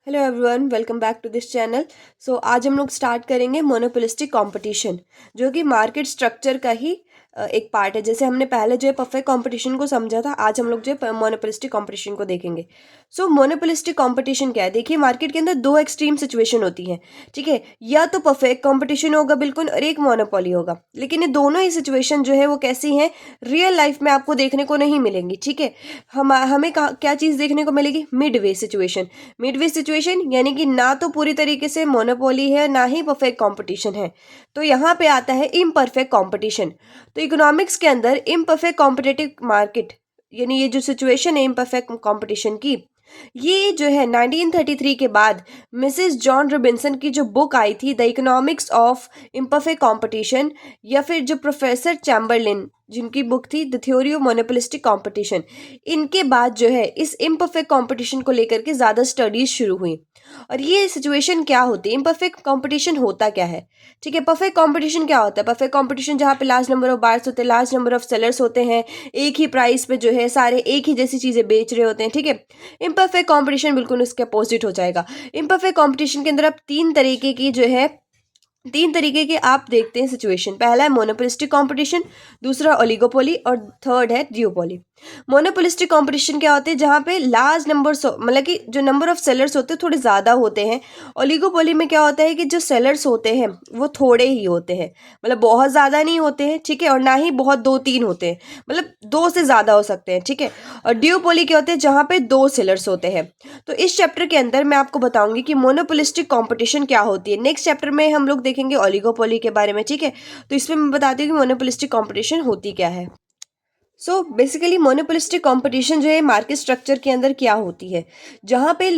Hello everyone, welcome back to this channel. आज हम लोग स्टार्ट करेंगे मोनोपोलिस्टिक कंपटीशन, जो कि मार्केट स्ट्रक्चर का ही एक पार्ट है। जैसे हमने पहले जो है परफेक्ट कंपटीशन को समझा था, आज हम लोग जो है मोनोपोलिस्टिक कंपटीशन को देखेंगे। मोनोपोलिस्टिक कंपटीशन क्या है? देखिए, मार्केट के अंदर दो एक्सट्रीम सिचुएशन होती है, ठीक है। या तो परफेक्ट कंपटीशन होगा बिल्कुल, और एक मोनोपोली होगा। लेकिन ये दोनों ही सिचुएशन जो है वो कैसी हैं, रियल लाइफ में आपको देखने को नहीं मिलेंगी, ठीक है। हमें क्या चीज़ देखने को मिलेगी? Mid way situation. Midway situation यानी कि ना तो पूरी तरीके से मोनोपोली है, ना ही परफेक्ट कंपटीशन है। तो यहाँ पे आता है इम्परफेक्ट कंपटीशन। तो इकोनॉमिक्स के अंदर इम्परफेक्ट कॉम्पिटिटिव मार्केट, यानी ये जो सिचुएशन है इम्परफेक्ट कंपटीशन की, ये जो है 1933 के बाद मिसेस जॉन रॉबिन्सन की जो बुक आई थी, the economics of imperfect competition, या फिर जो प्रोफेसर चैम्बरलिन जिनकी बुक थी the theory of monopolistic competition, इनके बाद जो है इस इम्परफेक्ट कंपटीशन को लेकर के ज़्यादा स्टडीज शुरू हुई। और ये सिचुएशन क्या होती है? इम्परफेक्ट कंपटीशन होता क्या है? ठीक है, परफेक्ट कंपटीशन क्या होता है? परफेक्ट कंपटीशन जहाँ पे लार्ज नंबर ऑफ बायर्स होते हैं, लार्ज नंबर ऑफ सेलर्स होते हैं, एक ही प्राइस पे जो है सारे एक ही जैसी चीज़ें बेच रहे होते हैं, ठीक है। इम्परफेक्ट कंपटीशन बिल्कुल उसके अपोजिट हो जाएगा। इम्परफेक्ट कंपटीशन के अंदर आप तीन तरीके के आप देखते हैं सिचुएशन। पहला है मोनोपोलिस्टिक कंपटीशन, दूसरा ओलिगोपोली, और थर्ड है डिओपोली। मोनोपोलिस्टिक कंपटीशन क्या होते हैं? जहाँ पे लार्ज नंबर्स, मतलब कि जो नंबर ऑफ सेलर्स होते हैं थोड़े ज़्यादा होते हैं। ओलिगोपोली में क्या होता है कि जो सेलर्स होते हैं वो थोड़े ही होते हैं, मतलब बहुत ज़्यादा नहीं होते हैं, ठीक है, और ना ही बहुत दो तीन होते हैं, मतलब दो से ज़्यादा हो सकते हैं, ठीक है। और डिओपोली क्या होते हैं? जहाँ पे दो सेलर्स होते हैं। तो इस चैप्टर के अंदर मैं आपको बताऊंगी कि मोनोपोलिस्टिक कंपटीशन क्या होती है। नेक्स्ट चैप्टर में हम लोग देखेंगे ओलिगोपोली के बारे में, ठीक है। तो इसमें मैं बताती हूँ कि मोनोपोलिस्टिक कंपटीशन होती क्या है। बेसिकली मोनोपोलिस्टिक कंपटीशन जो है मार्केट स्ट्रक्चर के अंदर क्या होती है, जहाँ पे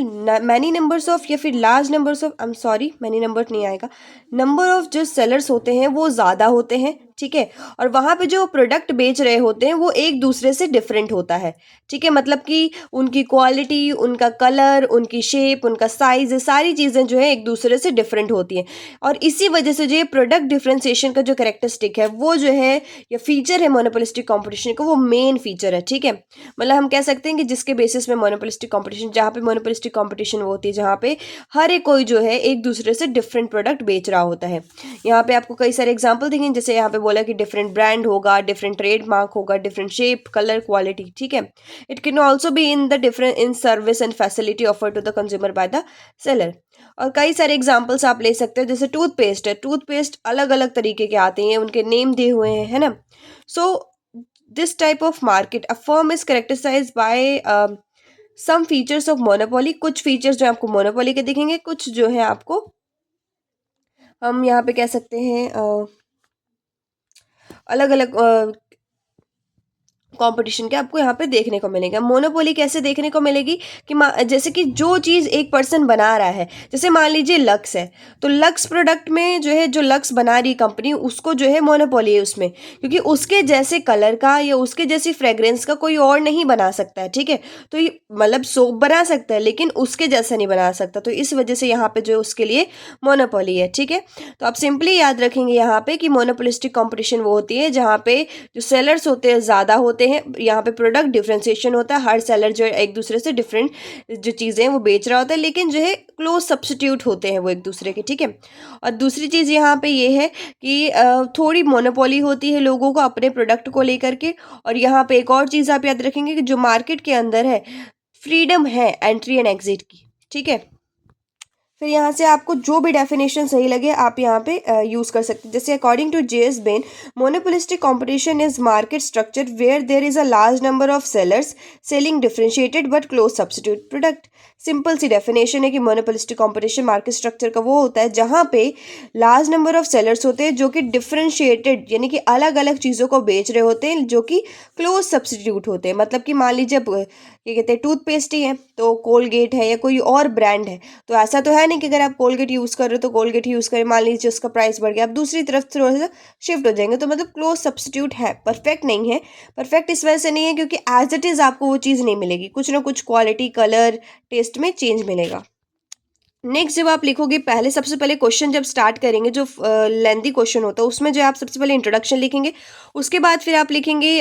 मैनी नंबर्स ऑफ, या फिर large numbers of, I am sorry many number नहीं आएगा, नंबर ऑफ जो सेलर्स होते हैं वो ज़्यादा होते हैं, ठीक है। और वहाँ पे जो प्रोडक्ट बेच रहे होते हैं वो एक दूसरे से डिफरेंट होता है, ठीक है। मतलब कि उनकी क्वालिटी, उनका कलर, उनकी शेप, उनका साइज, सारी चीज़ें जो है एक दूसरे से डिफरेंट होती हैं। और इसी वजह से जो ये प्रोडक्ट डिफ्रेंसिएशन का जो कैरेक्टरिस्टिक है वो जो है, या फीचर है मोनोपोलिस्टिक कंपटीशन का, वो मेन फीचर है, ठीक है। मतलब हम कह सकते हैं कि जिसके बेसिस में मोनोपोलिस्टिक कंपटीशन, जहाँ पे मोनोपोलिस्टिक कंपटीशन वो होती है जहाँ पे हर एक कोई जो है एक दूसरे से डिफरेंट प्रोडक्ट बेच रहा होता है। यहाँ पे आपको कई सारे एग्जाम्पल देंगे, जैसे यहाँ पे बोला कि डिफरेंट ब्रांड होगा, डिफरेंट ट्रेडमार्क होगा, डिफरेंट शेप, कलर, क्वालिटी, ठीक है। It can also be in the different in service and facility offer to the consumer by the seller. और कई सारे एग्जाम्पल्स आप ले सकते हो, जैसे टूथपेस्ट है, टूथपेस्ट अलग अलग तरीके के आते हैं, उनके नेम दिए हुए हैं, है ना। So this type of market, a firm is characterised by some features of monopoly. कुछ फीचर्स जो आपको मोनोपोली के दिखेंगे, कुछ जो है आपको हम यहाँ पे कह सकते हैं अलग अलग कंपटीशन के आपको यहाँ पे देखने को मिलेगा। मोनोपोली कैसे देखने को मिलेगी कि जैसे कि जो चीज़ एक पर्सन बना रहा है, जैसे मान लीजिए लक्स है, तो लक्स प्रोडक्ट में जो है, जो लक्स बना रही कंपनी, उसको जो है मोनोपोली है उसमें, क्योंकि उसके जैसे कलर का या उसके जैसी फ्रेग्रेंस का कोई और नहीं बना सकता है, ठीक है। तो ये मतलब सोप बना सकता है लेकिन उसके जैसा नहीं बना सकता, तो इस वजह से यहाँ पे जो है उसके लिए मोनोपोली है, ठीक है। तो आप सिंपली याद रखेंगे यहाँ पे कि मोनोपोलिस्टिक कंपटीशन वो होती है जहाँ पे जो सेलर्स होते हैं ज़्यादा होते हैं, यहाँ पे प्रोडक्ट डिफ्रेंसिएशन होता है, हर सेलर जो है एक दूसरे से डिफरेंट जो चीज़ें हैं वो बेच रहा होता है, लेकिन जो है क्लोज सब्स्टिट्यूट होते हैं वो एक दूसरे के, ठीक है। और दूसरी चीज़ यहाँ पे ये है कि थोड़ी मोनोपोली होती है लोगों को अपने प्रोडक्ट को लेकर के। और यहाँ पे एक और चीज़ आप याद रखेंगे कि जो मार्केट के अंदर है, फ्रीडम है एंट्री एंड एग्जिट की, ठीक है। फिर यहाँ से आपको जो भी डेफिनेशन सही लगे आप यहाँ पे यूज़ कर सकते हैं। जैसे according to JS Bain, monopolistic competition is market structure where there is a large number of sellers selling differentiated but close substitute product. Simple सी डेफिनेशन है कि मोनोपोलिस्टिक कंपटीशन मार्केट स्ट्रक्चर का वो होता है जहाँ पे लार्ज नंबर ऑफ सेलर्स होते हैं जो कि डिफरेंशिएटेड, यानी कि अलग अलग चीज़ों को बेच रहे होते हैं, जो कि क्लोज सब्स्टिट्यूट होते हैं। मतलब कि मान लीजिए क्या कहते हैं, टूथपेस्ट ही है तो कोलगेट है या कोई और ब्रांड है, तो ऐसा तो है नहीं कि अगर आप कोलगेट यूज़ कर रहे हो तो कोलगेट यूज़ करें, मान लीजिए उसका प्राइस बढ़ गया, आप दूसरी तरफ थोड़ा सा शिफ्ट हो जाएंगे, तो मतलब क्लोज सब्स्टिट्यूट है, परफेक्ट नहीं है। परफेक्ट इस वजह से नहीं है क्योंकि एज इट इज़ आपको वो चीज़ नहीं मिलेगी, कुछ ना कुछ क्वालिटी, कलर, टेस्ट में चेंज मिलेगा। नेक्स्ट जब आप लिखोगे, पहले सबसे पहले क्वेश्चन जब स्टार्ट करेंगे, जो लेंथी क्वेश्चन होता है उसमें जो आप सबसे पहले इंट्रोडक्शन लिखेंगे, उसके बाद फिर आप लिखेंगे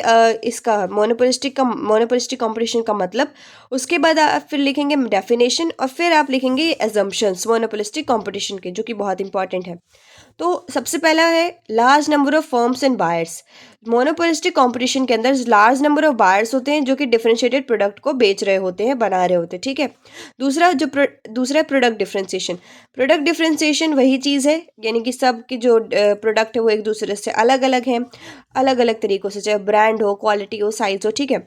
इसका मोनोपोलिस्टिक कंपटीशन का मतलब, उसके बाद आप फिर लिखेंगे डेफिनेशन, और फिर आप लिखेंगे एजम्पशंस मोनोपोलिस्टिक कंपटीशन के, जो कि बहुत इंपॉर्टेंट है। तो सबसे पहला है large number of firms and buyers. Monopolistic competition के अंदर लार्ज नंबर ऑफ बायर्स होते हैं जो कि डिफरेंशिएटेड प्रोडक्ट को बेच रहे होते हैं, बना रहे होते हैं, ठीक है। दूसरा है प्रोडक्ट डिफरेंशिएशन। प्रोडक्ट डिफरेंशिएशन वही चीज़ है, यानी कि सब की जो प्रोडक्ट है वो एक दूसरे से अलग अलग हैं, अलग अलग तरीक़ों से, चाहे ब्रांड हो, क्वालिटी हो, साइज हो, ठीक है।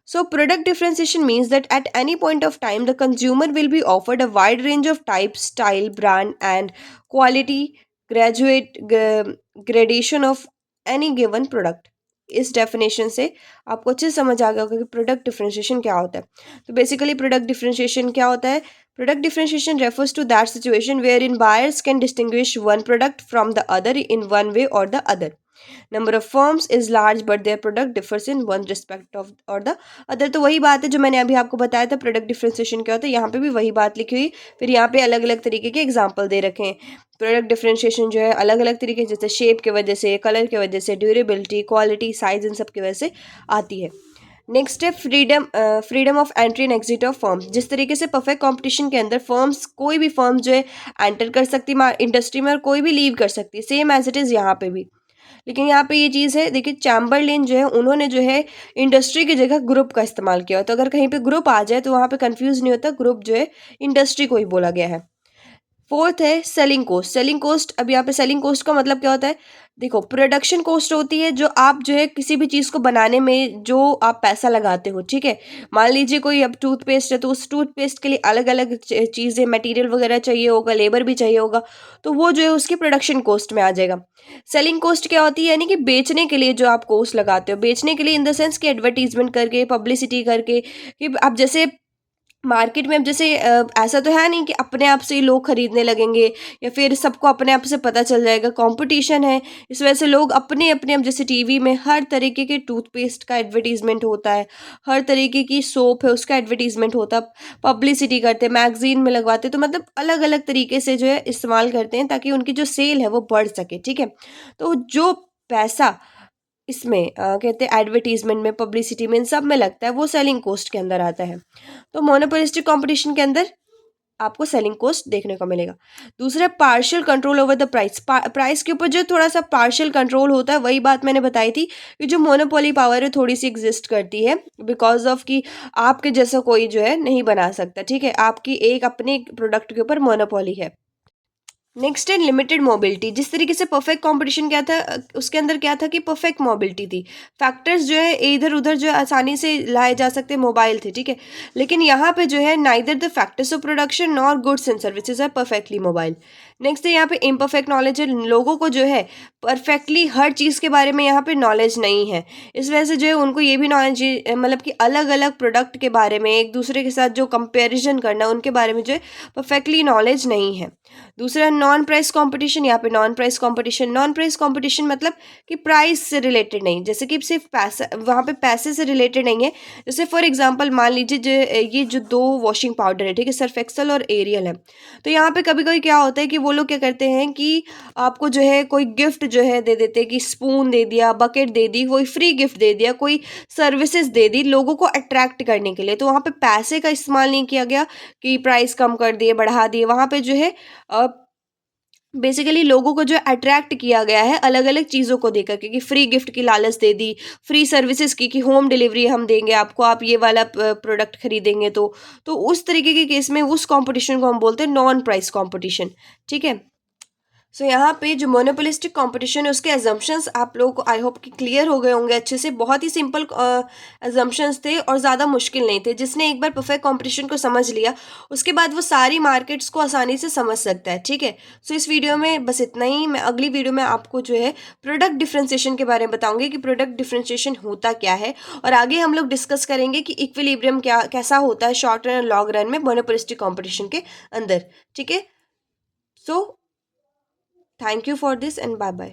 So product differentiation means that at any point of time the consumer will be offered a wide range of type, style, brand and quality gradation of any given product। इस definition से आपको अच्छे से समझ आ गया होगा कि प्रोडक्ट डिफरेंशिएशन क्या होता है। तो बेसिकली प्रोडक्ट डिफरेंशिएशन क्या होता है? Product differentiation refers to that situation wherein buyers can distinguish one product from the other in one way or the other। Number of firms is large but their product differs in one respect of और the other. तो वही बात है जो मैंने अभी आपको बताया था, प्रोडक्ट डिफरेंशिएशन क्या होता है, यहाँ पे भी वही बात लिखी हुई, फिर यहाँ पे अलग अलग तरीके के एग्जाम्पल दे रखे हैं। प्रोडक्ट डिफरेंशिएशन जो है अलग अलग तरीके, जैसे शेप की वजह से, कलर की वजह से, ड्यूरेबिलिटी, क्वालिटी, साइज, इन सब की वजह से आती है। नेक्स्ट है freedom of entry and exit of firms. जिस तरीके से परफेक्ट कंपटीशन के अंदर फर्म्स, कोई भी फर्म जो है एंटर कर सकती है इंडस्ट्री में और कोई भी लीव कर सकती है, सेम एज इट इज़ यहाँ पे भी। लेकिन यहाँ पे ये चीज़ है, देखिए चैम्बरलेन जो है उन्होंने जो है इंडस्ट्री की जगह ग्रुप का इस्तेमाल किया, तो अगर कहीं पे ग्रुप आ जाए तो वहाँ पे कंफ्यूज नहीं होता, ग्रुप जो है इंडस्ट्री को ही बोला गया है। फोर्थ है सेलिंग कोस्ट। सेलिंग कोस्ट, अब यहाँ पे सेलिंग कोस्ट का मतलब क्या होता है? देखो, प्रोडक्शन कॉस्ट होती है जो आप जो है किसी भी चीज़ को बनाने में जो आप पैसा लगाते हो, ठीक है। मान लीजिए कोई अब टूथपेस्ट है तो उस टूथपेस्ट के लिए अलग अलग चीज़ें, मटेरियल वगैरह चाहिए होगा, लेबर भी चाहिए होगा, तो वो जो है उसकी प्रोडक्शन कॉस्ट में आ जाएगा। सेलिंग कॉस्ट क्या होती है? यानी कि बेचने के लिए जो आप कॉस्ट लगाते हो, बेचने के लिए इन द सेंस कि एडवर्टीजमेंट करके, पब्लिसिटी करके, कि आप जैसे मार्केट में, अब जैसे ऐसा तो है नहीं कि अपने आप से ही लोग खरीदने लगेंगे या फिर सबको अपने आप से पता चल जाएगा, कंपटीशन है, इस वजह से लोग अपने अपने, अब जैसे टीवी में हर तरीके के टूथपेस्ट का एडवर्टीजमेंट होता है, हर तरीके की सोप है उसका एडवर्टीजमेंट होता है, पब्लिसिटी करते हैं, मैगजीन में लगवाते हैं, तो मतलब अलग अलग तरीके से जो है इस्तेमाल करते हैं ताकि उनकी जो सेल है वो बढ़ सके, ठीक है। तो जो पैसा इसमें कहते हैं एडवर्टीजमेंट में, पब्लिसिटी में, इन सब में लगता है, वो सेलिंग कॉस्ट के अंदर आता है। तो मोनोपोलिस्टिक कंपटीशन के अंदर आपको सेलिंग कॉस्ट देखने को मिलेगा। दूसरा, partial control over the price. Price के ऊपर जो थोड़ा सा पार्शियल कंट्रोल होता है, वही बात मैंने बताई थी कि जो मोनोपोली पावर है थोड़ी सी एग्जिस्ट करती है, बिकॉज ऑफ कि आपके जैसा कोई जो है नहीं बना सकता, ठीक है। आपकी एक अपने प्रोडक्ट के ऊपर मोनोपोली है। नेक्स्ट है लिमिटेड मोबिलिटी। जिस तरीके से परफेक्ट कंपटीशन क्या था, उसके अंदर क्या था कि परफेक्ट मोबिलिटी थी, फैक्टर्स जो है इधर उधर जो है आसानी से लाए जा सकते, मोबाइल थे, ठीक है। लेकिन यहाँ पे जो है neither the factors of production nor goods and services are perfectly mobile. Next है यहाँ पे इम्परफेक्ट नॉलेज है, लोगों को जो है परफेक्टली हर चीज़ के बारे में यहाँ पे नॉलेज नहीं है, इस वजह से जो है उनको ये भी नॉलेज, मतलब कि अलग अलग प्रोडक्ट के बारे में एक दूसरे के साथ जो कंपेरिजन करना, उनके बारे में जो है परफेक्टली नॉलेज नहीं है। दूसरा, नॉन प्राइस कंपटीशन। यहाँ पे नॉन प्राइस कंपटीशन मतलब कि प्राइस से रिलेटेड नहीं, जैसे कि सिर्फ पैसा, वहाँ पे पैसे से रिलेटेड नहीं है। जैसे फॉर एग्जांपल मान लीजिए ये जो दो वॉशिंग पाउडर है, ठीक है, सर्फ एक्सेल और एरियल है, तो यहाँ पे कभी कभी क्या होता है कि वो लोग क्या करते हैं कि आपको जो है कोई गिफ्ट जो है दे देते हैं, कि स्पून दे दिया, बकेट दे दी, कोई फ्री गिफ्ट दे दिया, कोई सर्विसेज दे दी लोगों को अट्रैक्ट करने के लिए। तो वहाँ पे पैसे का इस्तेमाल नहीं किया गया कि प्राइस कम कर दिए, बढ़ा दिए, वहाँ पे जो है बेसिकली लोगों को जो अट्रैक्ट किया गया है अलग अलग चीज़ों को देकर के, कि फ्री गिफ्ट की लालच दे दी, फ्री सर्विसेज की, कि होम डिलीवरी हम देंगे आपको, आप ये वाला प्रोडक्ट खरीदेंगे तो उस तरीके के केस में उस कंपटीशन को हम बोलते हैं नॉन प्राइस कंपटीशन, ठीक है। सो यहाँ पे जो मोनोपोलिस्टिक कंपटीशन है उसके एजम्पशंस आप लोगों को आई होप कि क्लियर हो गए होंगे अच्छे से। बहुत ही सिंपल एजम्पशंस थे और ज़्यादा मुश्किल नहीं थे। जिसने एक बार परफेक्ट कंपटीशन को समझ लिया उसके बाद वो सारी मार्केट्स को आसानी से समझ सकता है, ठीक है। सो इस वीडियो में बस इतना ही। मैं अगली वीडियो में आपको जो है प्रोडक्ट डिफ्रेंसिएशन के बारे में बताऊंगी कि प्रोडक्ट डिफ्रेंसिएशन होता क्या है, और आगे हम लोग डिस्कस करेंगे कि इक्विलिब्रियम कैसा होता है शॉर्ट रन और लॉन्ग रन में मोनोपोलिस्टिक कंपटीशन के अंदर, ठीक है। सो thank you for this and bye bye.